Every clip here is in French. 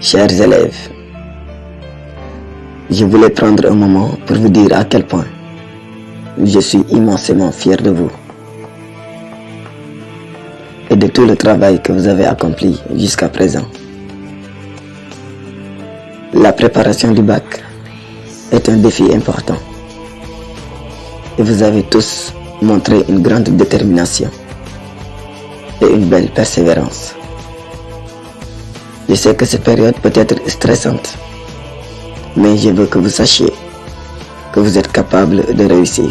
Chers élèves, je voulais prendre un moment pour vous dire à quel point je suis immensément fier de vous et de tout le travail que vous avez accompli jusqu'à présent. La préparation du bac est un défi important et vous avez tous montré une grande détermination et une belle persévérance. Je sais que cette période peut être stressante, mais je veux que vous sachiez que vous êtes capable de réussir.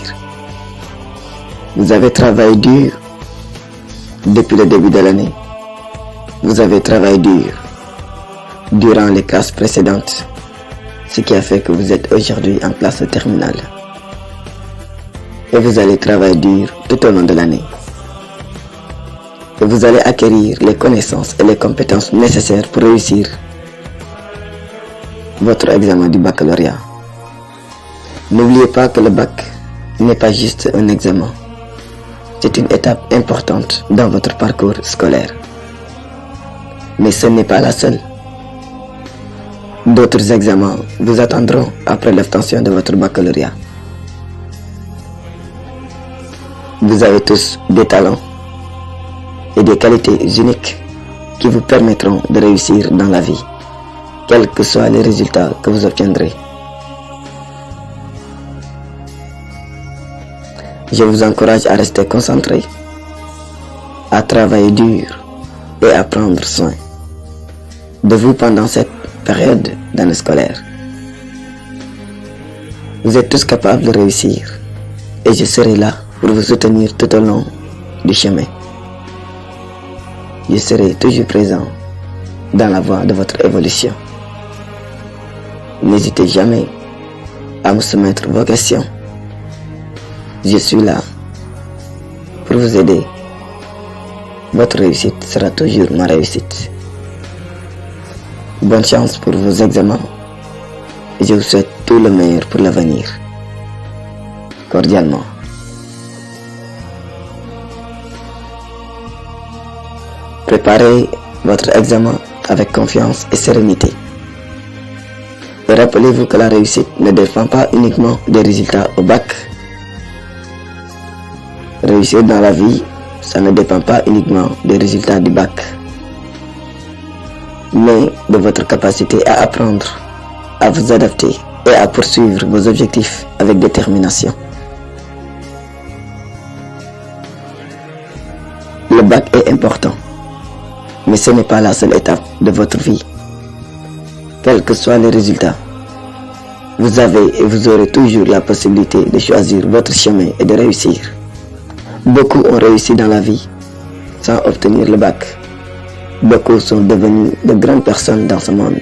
Vous avez travaillé dur depuis le début de l'année. Vous avez travaillé dur durant les classes précédentes, ce qui a fait que vous êtes aujourd'hui en classe terminale. Et vous allez travailler dur tout au long de l'année. Et vous allez acquérir les connaissances et les compétences nécessaires pour réussir votre examen du baccalauréat. N'oubliez pas que le bac n'est pas juste un examen. C'est une étape importante dans votre parcours scolaire. Mais ce n'est pas la seule. D'autres examens vous attendront après l'obtention de votre baccalauréat. Vous avez tous des talents et des qualités uniques qui vous permettront de réussir dans la vie, quels que soient les résultats que vous obtiendrez. Je vous encourage à rester concentré, à travailler dur et à prendre soin de vous pendant cette période d'année scolaire. Vous êtes tous capables de réussir et je serai là pour vous soutenir tout au long du chemin. Je serai toujours présent dans la voie de votre évolution. N'hésitez jamais à me soumettre vos questions. Je suis là pour vous aider. Votre réussite sera toujours ma réussite. Bonne chance pour vos examens et je vous souhaite tout le meilleur pour l'avenir. Cordialement. Préparez votre examen avec confiance et sérénité. Et rappelez-vous que la réussite ne dépend pas uniquement des résultats au bac. Réussir dans la vie, ça ne dépend pas uniquement des résultats du bac, mais de votre capacité à apprendre, à vous adapter et à poursuivre vos objectifs avec détermination. Le bac est important, mais ce n'est pas la seule étape de votre vie. Quels que soient les résultats, vous avez et vous aurez toujours la possibilité de choisir votre chemin et de réussir. Beaucoup ont réussi dans la vie sans obtenir le bac. Beaucoup sont devenus de grandes personnes dans ce monde,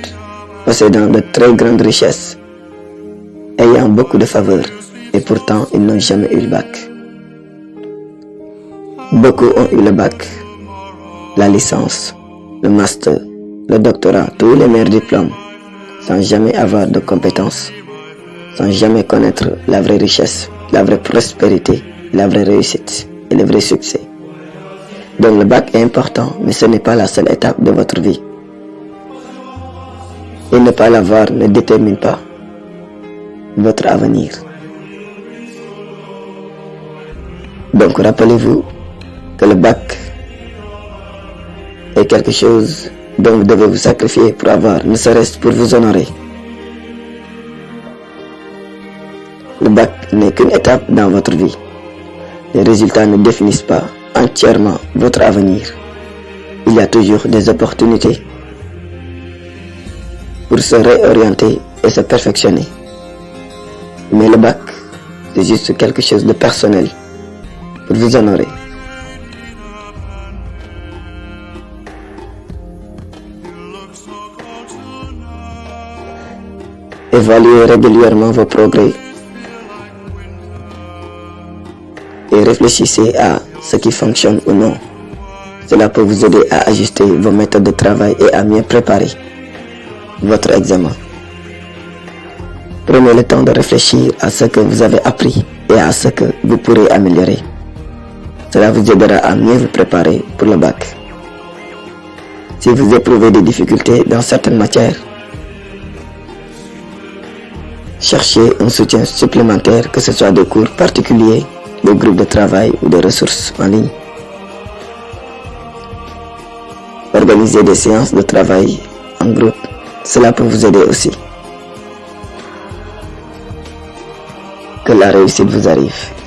possédant de très grandes richesses, ayant beaucoup de faveurs, et pourtant ils n'ont jamais eu le bac. Beaucoup ont eu le bac, la licence, le master, le doctorat, tous les meilleurs diplômes, sans jamais avoir de compétences, sans jamais connaître la vraie richesse, la vraie prospérité, la vraie réussite et le vrai succès. Donc le bac est important, mais ce n'est pas la seule étape de votre vie. Et ne pas l'avoir ne détermine pas votre avenir. Donc rappelez-vous que le bac est quelque chose dont vous devez vous sacrifier pour avoir, ne serait-ce pour vous honorer. Le bac n'est qu'une étape dans votre vie. Les résultats ne définissent pas entièrement votre avenir. Il y a toujours des opportunités pour se réorienter et se perfectionner. Mais le bac, c'est juste quelque chose de personnel pour vous honorer. Évaluez régulièrement vos progrès et réfléchissez à ce qui fonctionne ou non. Cela peut vous aider à ajuster vos méthodes de travail et à mieux préparer votre examen. Prenez le temps de réfléchir à ce que vous avez appris et à ce que vous pourrez améliorer. Cela vous aidera à mieux vous préparer pour le bac. Si vous éprouvez des difficultés dans certaines matières, cherchez un soutien supplémentaire, que ce soit des cours particuliers, des groupes de travail ou des ressources en ligne. Organisez des séances de travail en groupe, cela peut vous aider aussi. Que la réussite vous arrive.